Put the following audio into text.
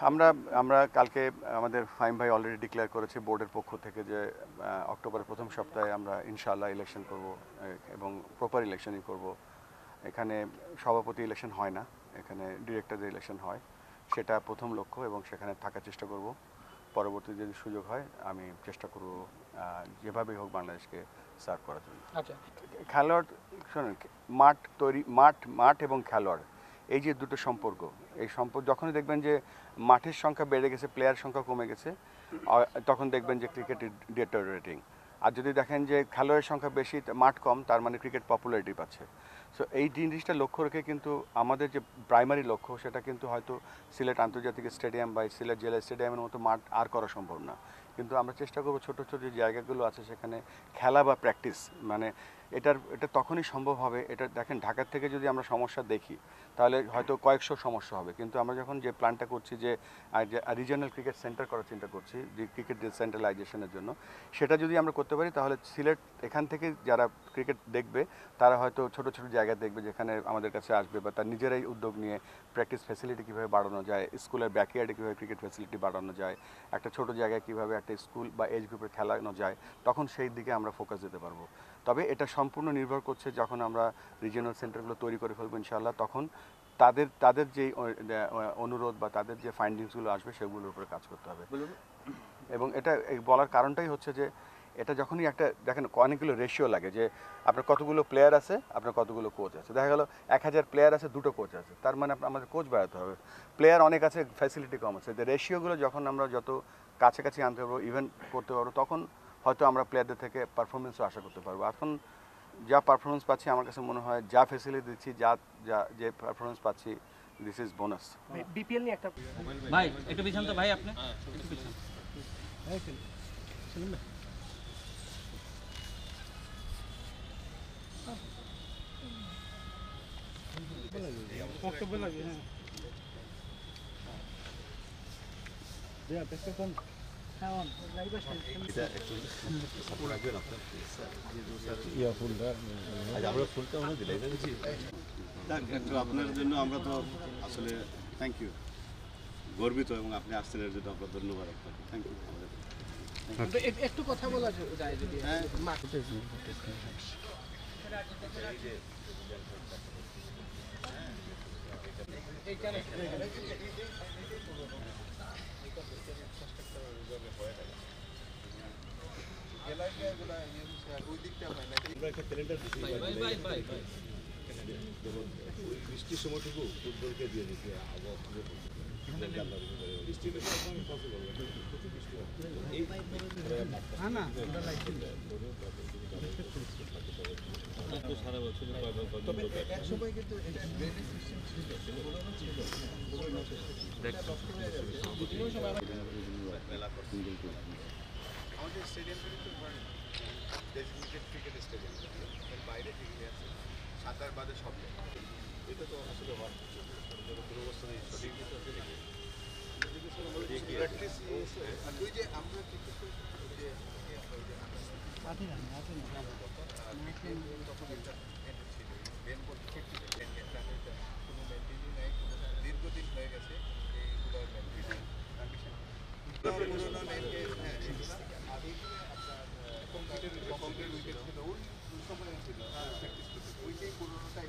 আমরা আমরা কালকে আমাদের ফাহিম ভাই অলরেডি ডিক্লেয়ার করেছে বোর্ডের পক্ষ থেকে যে অক্টোবরের প্রথম সপ্তাহে আমরা ইনশাআল্লাহ ইলেকশন করব এবং প্রপার ইলেকশনই করব। এখানে সভাপতি ইলেকশন হয় না, এখানে ডিরেক্টরদের ইলেকশন হয়, সেটা প্রথম লক্ষ্য এবং সেখানে থাকার চেষ্টা করব। পরবর্তী যদি সুযোগ হয় আমি চেষ্টা করব যেভাবেই হোক বাংলাদেশকে সার্ভ করার জন্য। আচ্ছা, খেলোয়াড় শোনেন, মাঠ তৈরি, মাঠ এবং খেলোয়াড়, এই যে দুটো সম্পর্ক, এই সম্পর্ক যখনই দেখবেন যে মাঠের সংখ্যা বেড়ে গেছে, প্লেয়ার সংখ্যা কমে গেছে, তখন দেখবেন যে ক্রিকেট ডিটেরিওরেটিং। আর যদি দেখেন যে খেলোয়াড়ের সংখ্যা বেশি, মাঠ কম, তার মানে ক্রিকেট পপুলারিটি পাচ্ছে। সো এই জিনিসটা লক্ষ্য রেখে কিন্তু আমাদের যে প্রাইমারি লক্ষ্য, সেটা কিন্তু হয়তো সিলেট আন্তর্জাতিক স্টেডিয়াম বা সিলেট জেলা স্টেডিয়ামের মতো মাঠ আর করা সম্ভব না, কিন্তু আমরা চেষ্টা করবো ছোটো ছোটো যে জায়গাগুলো আছে সেখানে খেলা বা প্র্যাকটিস, মানে এটা তখনই সম্ভব হবে। এটা দেখেন, ঢাকার থেকে যদি আমরা সমস্যা দেখি তাহলে হয়তো কয়েকশো সমস্যা হবে, কিন্তু আমরা যখন যে প্ল্যানটা করছি যে রিজিওনাল ক্রিকেট সেন্টার করার চিন্তা করছি, যে ক্রিকেট সেন্ট্রালাইজেশনের জন্য, সেটা যদি আমরা করতে পারি তাহলে সিলেট এখান থেকে যারা ক্রিকেট দেখবে তারা হয়তো ছোটো ছোটো জায়গা দেখবে যেখানে আমাদের কাছে আসবে, বা তার নিজেরাই উদ্যোগ নিয়ে প্র্যাকটিস ফ্যাসিলিটি কীভাবে বাড়ানো যায়, স্কুলের ব্যাকইয়ার্ডে কীভাবে ক্রিকেট ফ্যাসিলিটি বাড়ানো যায়, একটা ছোটো জায়গায় কীভাবে একটা স্কুল বা এজ গ্রুপে খেলানো যায়, তখন সেই দিকে আমরা ফোকাস দিতে পারবো। তবে এটা সম্পূর্ণ নির্ভর করছে যখন আমরা রিজিওনাল সেন্টারগুলো তৈরি করে ফেলবো ইনশাআল্লাহ, তখন তাদের যে অনুরোধ বা তাদের যে ফাইন্ডিংসগুলো আসবে সেগুলোর উপরে কাজ করতে হবে। এবং এটা বলার কারণটাই হচ্ছে যে এটা যখনই একটা দেখেন অনেকগুলো রেশিও লাগে, যে আপনার কতগুলো প্লেয়ার আছে, আপনার কতগুলো কোচ আছে। দেখা গেল 1000 প্লেয়ার আছে, 2টো কোচ আছে, তার মানে আমাদের কোচ বাড়াতে হবে। প্লেয়ার অনেক আছে, ফ্যাসিলিটি কম আছে। রেশিওগুলো যখন আমরা যত কাছাকাছি আনতে পারবো, ইভেন্ট করতে পারবো, তখন হয়তো আমরা প্লেয়ারদের থেকে পারফরমেন্সও আশা করতে পারবো। এখন যা পারফরমেন্স পাচ্ছি, আমার কাছে মনে হয় যা ফ্যাসিলিটি দিচ্ছি, যে পারফরমেন্স পাচ্ছি, দিস ইজ বোনাস। বিপিএল নিয়ে একটা ভাই একটু পিছন তো ভাই, আপনি একটু পিছন। বক্তব্য লাগে। আপনার জন্য আমরা তো আসলে থ্যাংক ইউ, গর্বিত, এবং আপনি আসছেন এর জন্য আপনার ধন্যবাদ। Thank you. একটু কথা বলা যায় যদি। বৃষ্টির সময়টুকু ফুটবলকে দিয়ে দিতে সারা বছর একসময় কিন্তু আমাদের স্টেডিয়ামটা কিন্তু ডেজিগনেটেড ক্রিকেট স্টেডিয়াম, এর বাইরে যেগুলি আছে সাঁতার বাদে সব, এটা তো আসলে দুরবস্থা নেই, সঠিক প্র্যাকটিস। ওই যে আমরা ক্রিকেট তখন এটা ছিল বেনবল কোনো মেনটেনই নাই, দীর্ঘদিন হয়ে গেছে এইগুলো মেনটেন কন্ডিশন। কমপ্লিটেড উইকেট ছিল, ওই সময় ছিল প্র্যাকটিস করতে, ওইটাই পুরোনোটাই